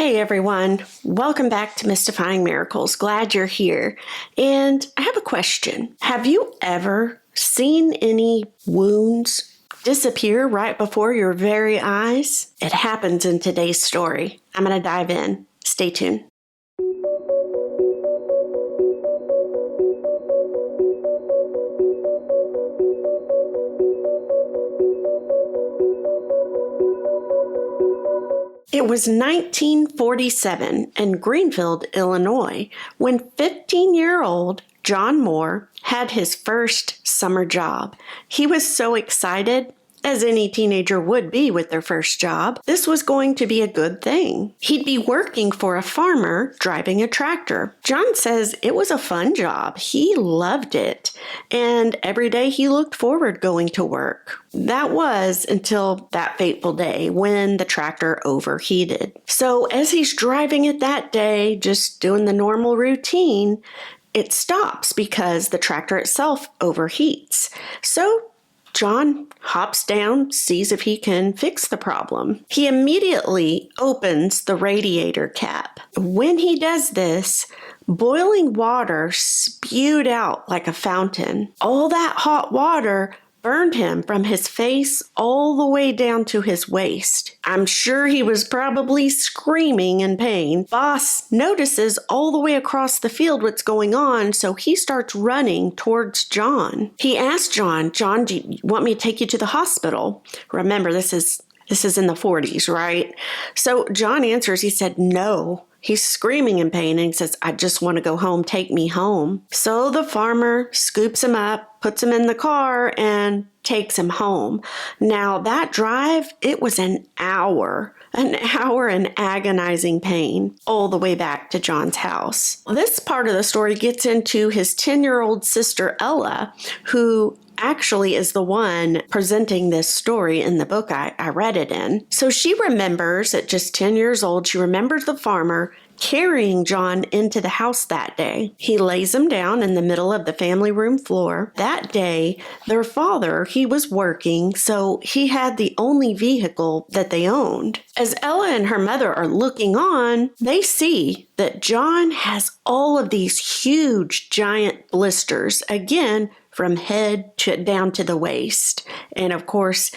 Hey everyone, welcome back to Mystifying Miracles. Glad you're here. And I have a question. Have you ever seen any wounds disappear right before your very eyes? It happens in today's story. I'm going to dive in. Stay tuned. It was 1947 in Greenfield, Illinois, when 15-year-old John Mohr had his first summer job. He was so excited, as any teenager would be with their first job. This was going to be a good thing. He'd be working for a farmer driving a tractor. John says it was a fun job. He loved it. And every day he looked forward going to work. That was until that fateful day when the tractor overheated. So as he's driving it that day, just doing the normal routine, it stops because the tractor itself overheats. So John hops down, sees if he can fix the problem. He immediately opens the radiator cap. When he does this, boiling water spewed out like a fountain. All that hot water burned him from his face all the way down to his waist. I'm sure he was probably screaming in pain. Boss notices all the way across the field what's going on, so he starts running towards John. He asks John, do you want me to take you to the hospital? Remember, this is in the 40s, right? So John answers, he said, no. He's screaming in pain and he says, I just want to go home. Take me home. So the farmer scoops him up, puts him in the car, and takes him home. Now that drive, it was an hour in agonizing pain all the way back to John's house. This part of the story gets into his 10-year-old sister, Ella, who actually is the one presenting this story in the book I read it in. So she remembers at just 10 years old, she remembers the farmer carrying John into the house that day. He lays him down in the middle of the family room floor. That day, their father, he was working, so he had the only vehicle that they owned. As Ella and her mother are looking on, they see that John has all of these huge, giant blisters, again, from head down to the waist. And of course,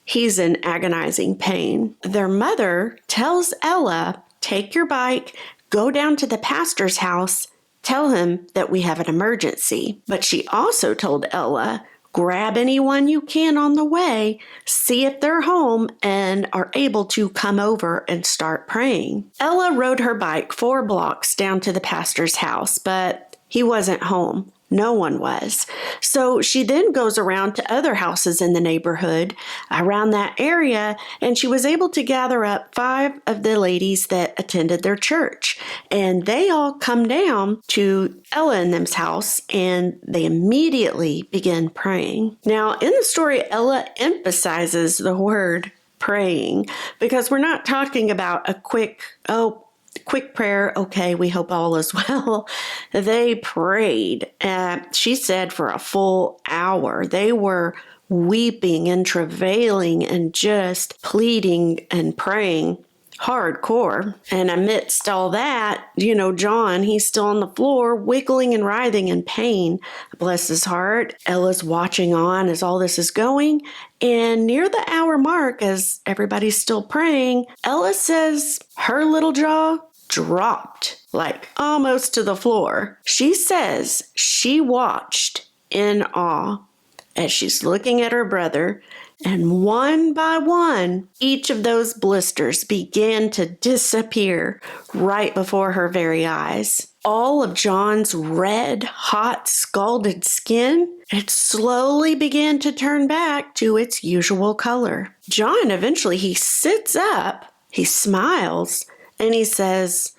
he's in agonizing pain. Their mother tells Ella, take your bike, go down to the pastor's house, tell him that we have an emergency. But she also told Ella, grab anyone you can on the way, see if they're home and are able to come over and start praying. Ella rode her bike 4 blocks down to the pastor's house, but he wasn't home. No one was. So she then goes around to other houses in the neighborhood around that area, and she was able to gather up 5 of the ladies that attended their church. And they all come down to Ella and them's house, and they immediately begin praying. Now, in the story, Ella emphasizes the word praying because we're not talking about a quick prayer, okay, we hope all is well. They prayed, she said, for a full hour. They were weeping and travailing and just pleading and praying hardcore. And amidst all that, John, he's still on the floor, wiggling and writhing in pain. Bless his heart. Ella's watching on as all this is going. And near the hour mark, as everybody's still praying, Ella says her little jaw dropped, like almost to the floor. She says she watched in awe as she's looking at her brother, and one by one, each of those blisters began to disappear right before her very eyes. All of John's red, hot, scalded skin, it slowly began to turn back to its usual color. John eventually, he sits up, he smiles, and he says,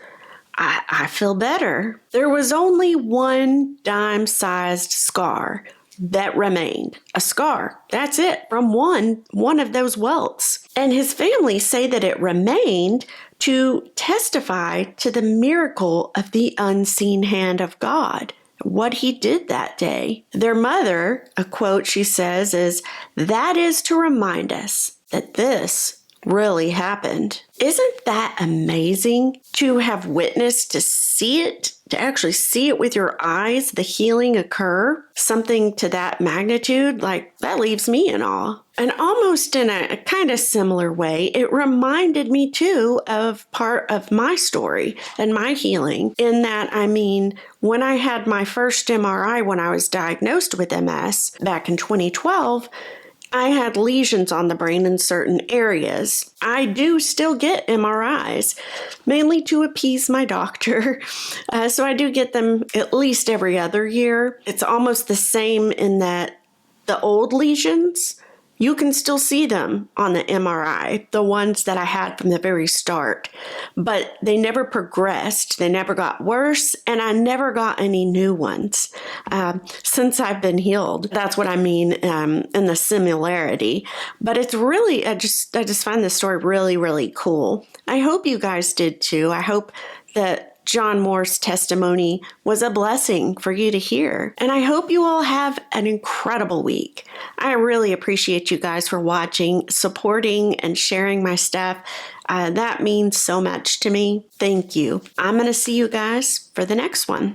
I feel better. There was only one dime-sized scar that remained. A scar. That's it, from one of those welts. And his family say that it remained to testify to the miracle of the unseen hand of God, what he did that day. Their mother, a quote she says is, that is to remind us that this really happened. Isn't that amazing to have witnessed, to see it, to actually see it with your eyes, the healing occur? Something to that magnitude, like that leaves me in awe. And almost in a kind of similar way, it reminded me too of part of my story and my healing in that, when I had my first MRI when I was diagnosed with MS back in 2012, I had lesions on the brain in certain areas. I do still get MRIs, mainly to appease my doctor. So I do get them at least every other year. It's almost the same in that the old lesions, you can still see them on the MRI, the ones that I had from the very start, but they never progressed. They never got worse, and I never got any new ones since I've been healed. That's what I mean in the similarity. But it's really, I just find this story really, really cool. I hope you guys did too. I hope that John Mohr's testimony was a blessing for you to hear. And I hope you all have an incredible week. I really appreciate you guys for watching, supporting, and sharing my stuff. That means so much to me. Thank you. I'm going to see you guys for the next one.